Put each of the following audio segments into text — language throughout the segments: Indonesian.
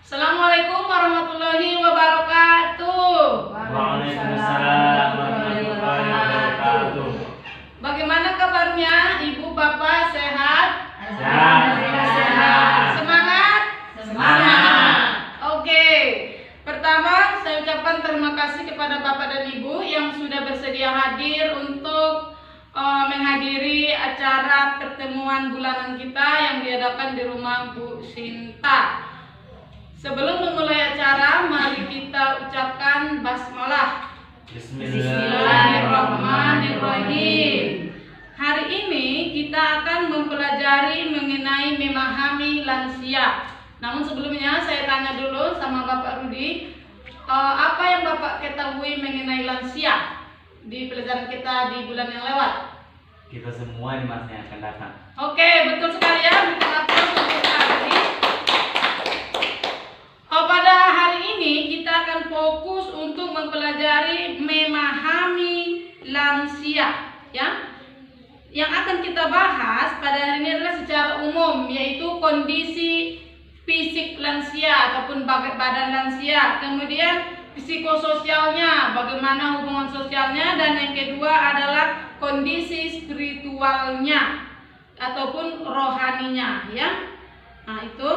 Assalamualaikum warahmatullahi wabarakatuh. Waalaikumsalam warahmatullahi wabarakatuh. Bagaimana kabarnya? Ibu bapak sehat? Sehat. Semangat? Semangat. Oke. Pertama, saya ucapkan terima kasih kepada bapak dan ibu yang sudah bersedia hadir untuk menghadiri acara pertemuan bulanan kita yang diadakan di rumah Bu Sinta. Sebelum memulai acara, mari kita ucapkan basmalah. Bismillahirrahmanirrahim. Hari ini kita akan mempelajari mengenai memahami lansia. Namun sebelumnya saya tanya dulu sama Bapak Rudi, apa yang Bapak ketahui mengenai lansia di pelajaran kita di bulan yang lewat? Kita semua di masa yang akan datang. Oke, betul sekali ya. Berikan aplaus untuk Pak Rudi. Pada hari ini kita akan fokus untuk mempelajari memahami lansia, ya. Yang akan kita bahas pada hari ini adalah secara umum, yaitu kondisi fisik lansia ataupun badan lansia, kemudian psikososialnya, bagaimana hubungan sosialnya, dan yang kedua adalah kondisi spiritualnya ataupun rohaninya, ya. Nah, itu.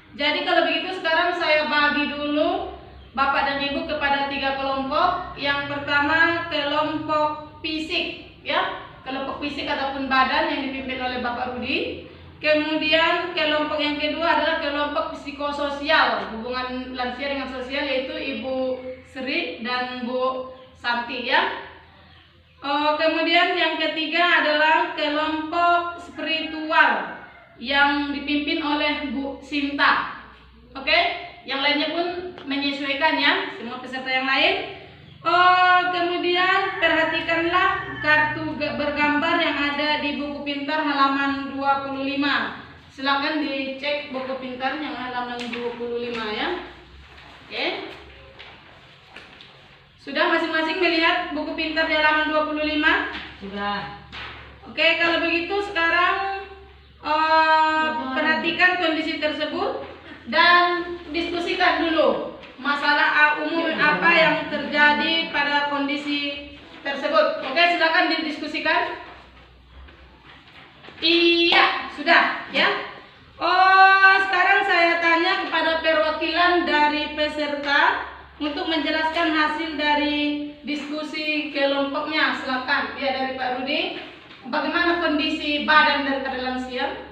Jadi kalau begitu sekarang saya bagi dulu Bapak dan Ibu kepada 3 kelompok. Yang pertama kelompok fisik, ya. Kelompok fisik ataupun badan yang dipimpin oleh Bapak Rudi. Kemudian kelompok yang kedua adalah kelompok psikososial, hubungan lansia dengan sosial, yaitu Ibu Sri dan Bu Santi, ya. Kemudian yang ketiga adalah kelompok spiritual yang dipimpin oleh Bu Sinta. Oke, yang lainnya pun menyesuaikan ya, semua peserta yang lain. Kemudian perhatikanlah kartu bergambar yang ada di buku pintar halaman 25. Silakan dicek buku pintar yang halaman 25 ya. Oke. Sudah masing-masing melihat buku pintar di halaman 25? Sudah. Oke, kalau begitu sekarang perhatikan kondisi tersebut dan diskusikan dulu masalah umum apa yang terjadi pada kondisi tersebut. Oke, silakan didiskusikan. Iya, sudah ya. Sekarang saya tanya kepada perwakilan dari peserta untuk menjelaskan hasil dari diskusi kelompoknya. Silakan ya, dari Pak Rudi. Bagaimana kondisi badan daripada lansia?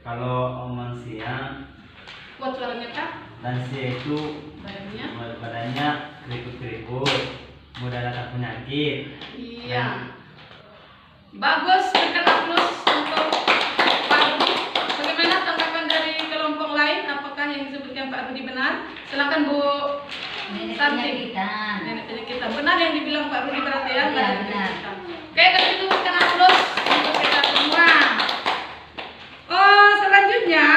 Kalau lansia, Kuat suaranya Kak? lansia itu badannya keriput-keriput, mudah datang penyakit. Iya. Bagus, berikan aplaus untuk Pak Rudi. Bagaimana tanggapan dari kelompok lain? Apakah yang disebutkan Pak Rudi benar? Silakan Bu Santi. Nenek penyakitan. Benar yang dibilang Pak Rudi berarti ya? Iya, benar. Oke, kalau itu berikan aplaus untuk kita semua. Selanjutnya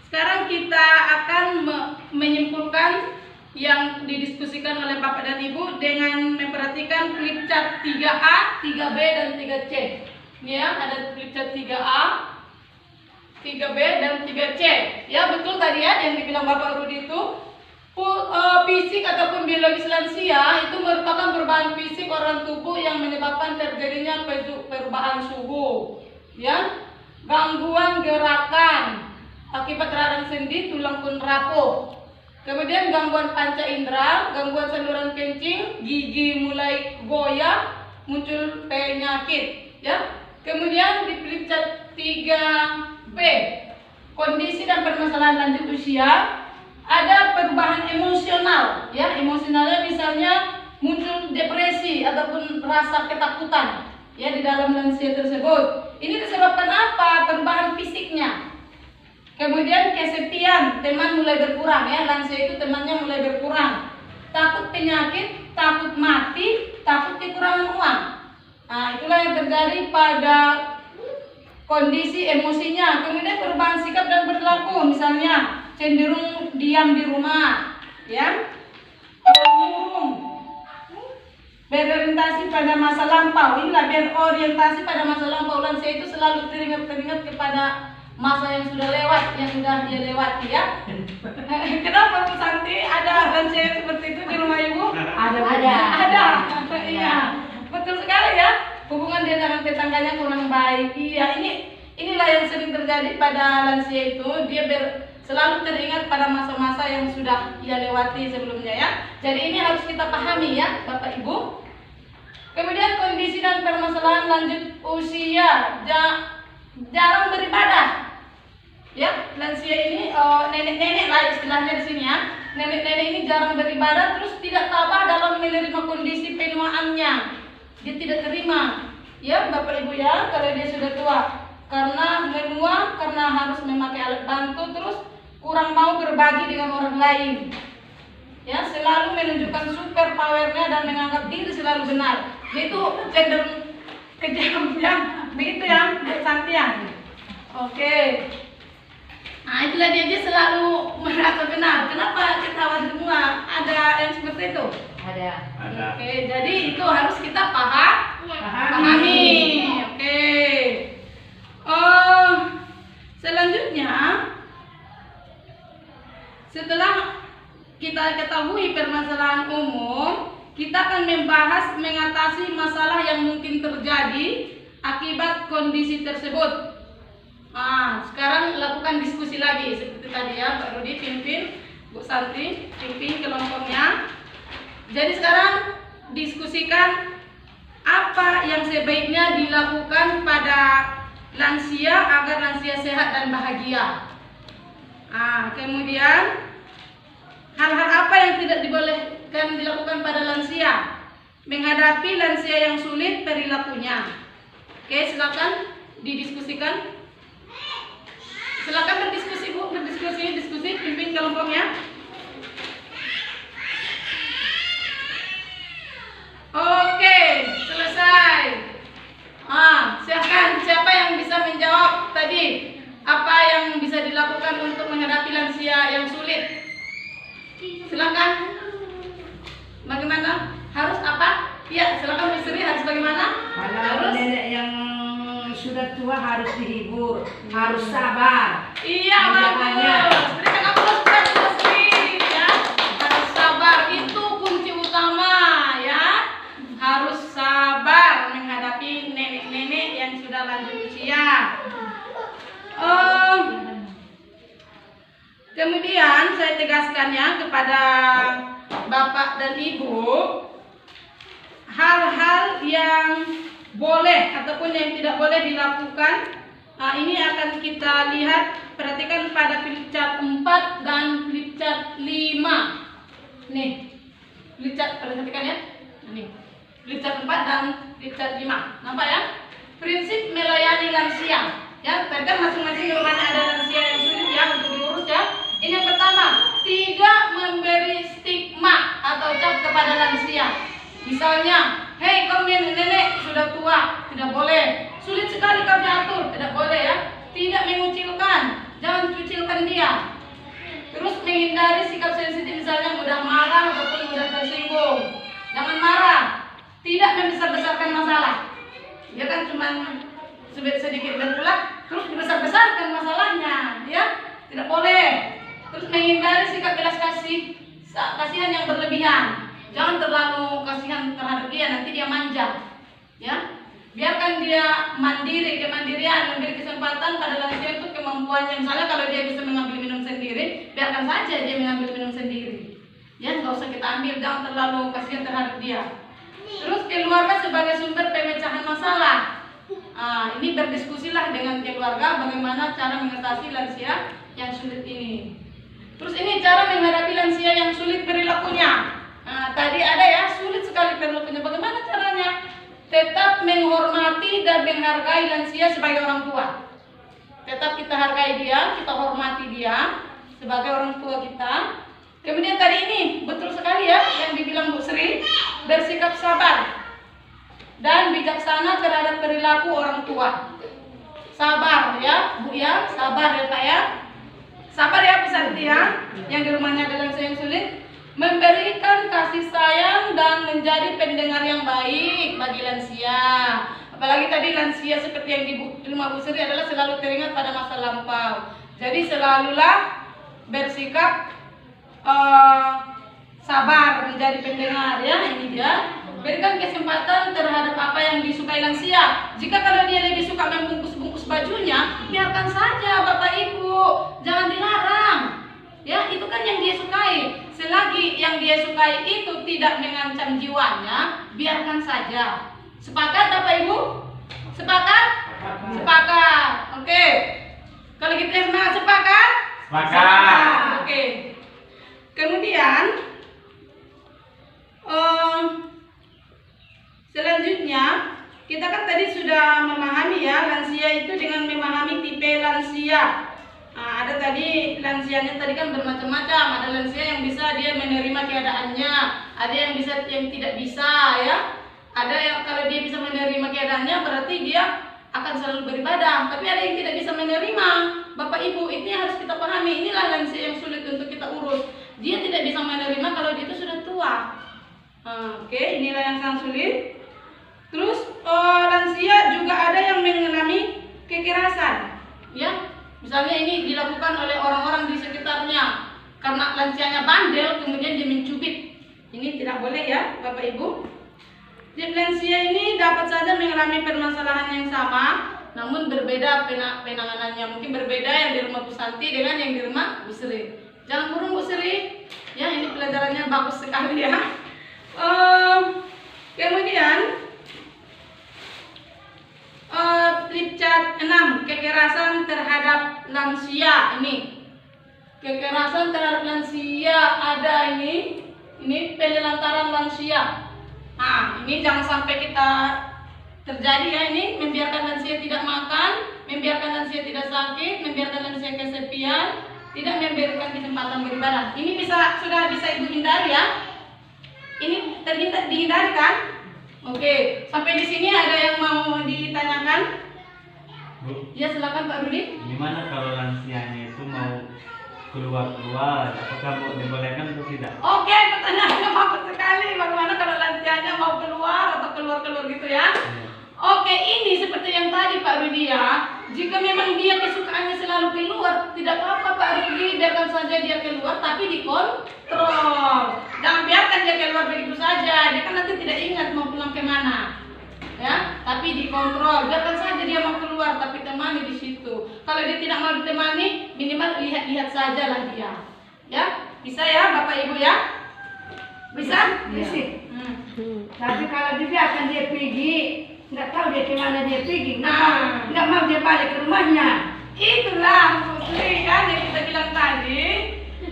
sekarang kita akan menyimpulkan yang didiskusikan oleh Bapak dan Ibu dengan memperhatikan flip chart 3A, 3B, dan 3C. Ini ya, ada flip chart 3A, 3B, dan 3C. Ya, betul tadi ya yang dibilang Bapak Rudi itu. Fisik ataupun biologis lansia itu merupakan perubahan fisik organ tubuh yang menyebabkan terjadinya perubahan suhu, ya, gangguan gerakan akibat radang sendi, tulang pun rapuh, kemudian gangguan panca indera, gangguan saluran kencing, gigi mulai goyah, muncul penyakit, ya. Kemudian di flip chart 3B, kondisi dan permasalahan lanjut usia. Ada perubahan emosional, ya, emosionalnya misalnya muncul depresi ataupun rasa ketakutan, ya, di dalam lansia tersebut. Ini disebabkan apa? Perubahan fisiknya. Kemudian kesepian, teman mulai berkurang, ya, lansia itu temannya mulai berkurang. Takut penyakit, takut mati, takut kekurangan uang. Nah, itulah yang terjadi pada kondisi emosinya. Kemudian perubahan sikap dan perilaku, misalnya cenderung diam di rumah, ya, murung, berorientasi pada masa lampau. Inilah berorientasi pada masa lampau. Lansia itu selalu teringat kepada masa yang sudah lewat, yang sudah dia lewati ya. Kenapa Bu Santi ada lansia yang seperti itu di rumah Ibu? Ada. Iya. Betul sekali ya. Hubungan dia dengan tetangganya kurang baik. Iya, inilah yang sering terjadi pada lansia itu. Dia selalu teringat pada masa-masa yang sudah ia lewati sebelumnya ya. Jadi ini harus kita pahami ya, Bapak Ibu. Kemudian kondisi dan permasalahan lanjut usia, jarang beribadah. Ya, lansia ini nenek-nenek lah istilahnya di sini ya. Nenek-nenek ini jarang beribadah, terus tidak tabah dalam menerima kondisi penuaannya. Dia tidak terima. Ya, Bapak Ibu ya, kalau dia sudah tua. Karena menua, karena harus memakai alat bantu, terus kurang mau berbagi dengan orang lain. Ya, selalu menunjukkan super powernya dan menganggap diri selalu benar. Itu cenderung kejam ya. Begitu ya, Bu Santian. Oke. Nah, itulah dia selalu merasa benar. Kenapa kita semua ada yang seperti itu? Ada. Oke, jadi itu harus kita pahami. Oke. Selanjutnya, setelah kita ketahui permasalahan umum, kita akan membahas mengatasi masalah yang mungkin terjadi akibat kondisi tersebut. Sekarang lakukan diskusi lagi seperti tadi ya, Pak Rudi pimpin, Bu Santi pimpin kelompoknya. Jadi sekarang diskusikan apa yang sebaiknya dilakukan pada lansia agar lansia sehat dan bahagia. Kemudian hal-hal apa yang tidak dibolehkan dilakukan pada lansia menghadapi lansia yang sulit perilakunya. Oke, silakan didiskusikan. Silakan berdiskusi Bu, diskusi pimpin kelompoknya. Oke, selesai. Silakan siapa yang bisa menjawab tadi apa yang bisa dilakukan untuk menghadapi lansia yang sulit? Silakan. Bagaimana? Harus apa? Ya, silakan Bu Sri, harus bagaimana? Kalau nenek yang sudah tua harus dihibur, harus sabar. Iya, bagus. Berikan aplaus buat Bu Sri ya. Harus sabar, itu kunci utama ya. Harus sabar menghadapi nenek-nenek yang sudah lanjut usia. Kemudian saya tegaskannya kepada Bapak dan Ibu, hal-hal yang boleh ataupun yang tidak boleh dilakukan. Ini akan kita lihat, perhatikan pada flipchart 4 dan flipchart 5. Nih, flipchart perhatikan ya. Nih, flipchart 4 dan flipchart 5. Nampak ya? Prinsip melayani lansia. Ya, tadi kan masing-masing rumahnya ada lansia yang sulit ya untuk diurus ya. Ini yang pertama, tidak memberi stigma atau cap kepada lansia. Misalnya, hei kau nenek-nenek sudah tua, tidak boleh. Sulit sekali kau diatur, tidak boleh ya. Tidak mengucilkan, jangan cucilkan dia. Terus menghindari sikap sensitif, misalnya mudah marah ataupun mudah tersinggung. Jangan marah. Tidak membesar-besarkan masalah. Dia kan cuma sedikit berulah, terus dibesar-besarkan masalahnya, ya. Tidak boleh. Terus menghindari sikap belas kasihan yang berlebihan. Jangan terlalu kasihan terhadap dia, nanti dia manja. Ya, biarkan dia mandiri, kemandirian, memberi kesempatan pada lansia itu kemampuannya. Misalnya kalau dia bisa mengambil minum sendiri, biarkan saja dia mengambil minum sendiri. Ya, nggak usah kita ambil, jangan terlalu kasihan terhadap dia. Terus keluarga sebagai sumber pemecahan masalah. Ini berdiskusilah dengan keluarga bagaimana cara mengatasi lansia yang sulit ini. Terus ini cara menghadapi lansia yang sulit perilakunya. Tadi ada ya, sulit sekali perilakunya. Bagaimana caranya? Tetap menghormati dan menghargai lansia sebagai orang tua. Tetap kita hargai dia, kita hormati dia sebagai orang tua kita. Kemudian tadi ini betul sekali ya yang dibilang Bu Sri, bersikap sabar dan bijaksana terhadap perilaku orang tua. Sabar ya Bu ya, sabar ya Pak ya. Sabar ya Bu Santi ya, yang di rumahnya ada lansia yang sulit. memberikan kasih sayang dan menjadi pendengar yang baik bagi lansia. Apalagi tadi lansia seperti yang di rumah Bu Sri adalah selalu teringat pada masa lampau. Jadi selalulah bersikap sabar, menjadi pendengar ya, ini dia. Berikan kesempatan terhadap apa yang disukai lansia. Jika kalau dia lebih suka membungkus-bungkus bajunya, biarkan saja Bapak Ibu, jangan dilarang. Ya, itu kan yang dia sukai. Selagi yang dia sukai itu tidak mengancam jiwanya, biarkan saja. Sepakat Bapak Ibu? Sepakat? Sepakat. Oke. Kalau gitu semangat, sepakat? Sepakat. Oke. Kemudian selanjutnya kita kan tadi sudah memahami ya, lansia itu dengan memahami tipe lansia. Nah, ada tadi lansianya tadi kan bermacam-macam. Ada lansia yang bisa dia menerima keadaannya, ada yang bisa yang tidak bisa ya. Ada yang kalau dia bisa menerima keadaannya berarti dia akan selalu beribadah. Tapi ada yang tidak bisa menerima. Bapak Ibu, ini harus kita pahami. Inilah lansia yang sulit untuk kita urus. Dia tidak bisa menerima kalau dia itu sudah tua. Oke, inilah yang sangat sulit. Terus lansia juga ada yang mengalami kekerasan, ya. Misalnya ini dilakukan oleh orang-orang di sekitarnya karena lansianya bandel, kemudian dia mencubit. Ini tidak boleh ya, Bapak Ibu. Jadi lansia ini dapat saja mengalami permasalahan yang sama, namun berbeda penanganannya. Mungkin berbeda yang di rumah Bu Santi dengan yang di rumah Bu Sri. Jangan burung Bu Sri, ya ini pelajarannya bagus sekali ya. Kemudian flip chart 6, kekerasan terhadap lansia. Ini kekerasan terhadap lansia ada ini penelantaran lansia. Nah, ini jangan sampai kita terjadi ya, ini membiarkan lansia tidak makan, membiarkan lansia tidak sakit, membiarkan lansia kesepian, tidak memberikan kesempatan beribadah. Ini sudah bisa Ibu hindari ya. Ini dihindari kan? Oke, sampai di sini ada yang mau ditanyakan? Bu, Ya silakan Pak Rudi. gimana kalau lansianya itu mau keluar, apakah mau dibolehkan atau tidak? Oke, pertanyaannya bagus sekali. Bagaimana kalau lansianya mau keluar atau keluar gitu ya? Oke, ini seperti yang tadi Pak Rudi ya. Jika memang dia kesukaannya selalu keluar, tidak apa-apa Pak Rudi, biarkan saja dia keluar, tapi dikontrol. Jangan biarkan dia keluar begitu saja. Dia kan nanti tidak ingat mau pulang kemana, ya. Tapi dikontrol. Biarkan saja dia mau keluar, tapi temani di situ. Kalau dia tidak mau ditemani, minimal lihat-lihat saja lah dia. Ya, bisa ya Bapak Ibu ya? Bisa? Bisa. Tapi kalau dibiarkan dia pergi, nggak tahu dia kemana dia pergi, nggak mau dia balik ke rumahnya. Itulah Bu Sri kan yang kita bilang tadi.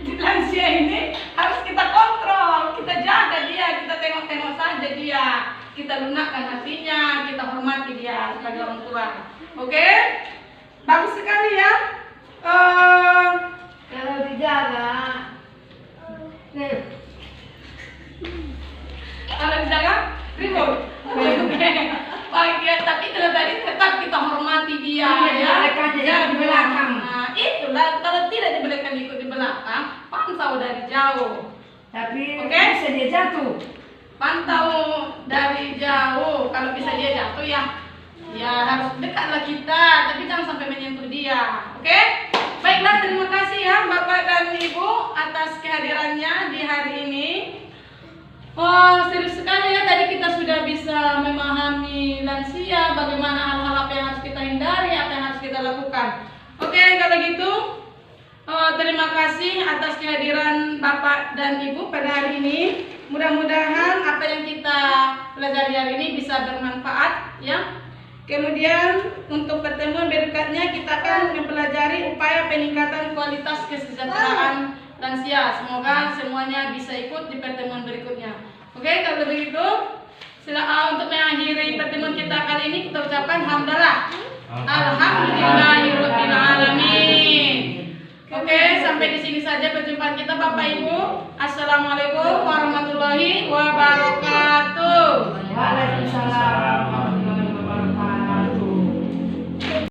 Lansia ini harus kita kontrol, kita jaga dia, kita tengok-tengok saja dia, kita lunakkan hatinya, kita hormati dia sebagai orang tua. Oke? Bagus sekali ya. Kalau dijaga, Kalau dijaga, ribut. Baik ya, tapi kalau tadi tetap kita hormati dia ya. Mereka aja di belakang. Nah, itulah kalau tidak diberikan ikut di belakang, pantau dari jauh. Tapi Oke. bisa dia jatuh. Pantau dari jauh. Kalau bisa dia jatuh ya harus dekatlah kita, tapi jangan sampai menyentuh dia. Oke? Baiklah, terima kasih ya Bapak dan Ibu atas kehadirannya di hari ini. Wah, serius sekali ya, tadi kita sudah bisa memahami lansia, bagaimana hal-hal apa yang harus kita hindari, apa yang harus kita lakukan. Oke, kalau gitu terima kasih atas kehadiran Bapak dan Ibu pada hari ini. Mudah-mudahan apa yang kita pelajari hari ini bisa bermanfaat ya. Kemudian untuk pertemuan berikutnya kita akan mempelajari upaya peningkatan kualitas kesejahteraan lansia. Semoga semuanya bisa ikut di pertemuan berikutnya. Oke, kalau begitu untuk mengakhiri pertemuan kita kali ini kita ucapkan hamdalah. Alhamdulillahirabbil alamin. Oke, sampai di sini saja perjumpaan kita Bapak Ibu. Assalamualaikum warahmatullahi wabarakatuh. Waalaikumsalam.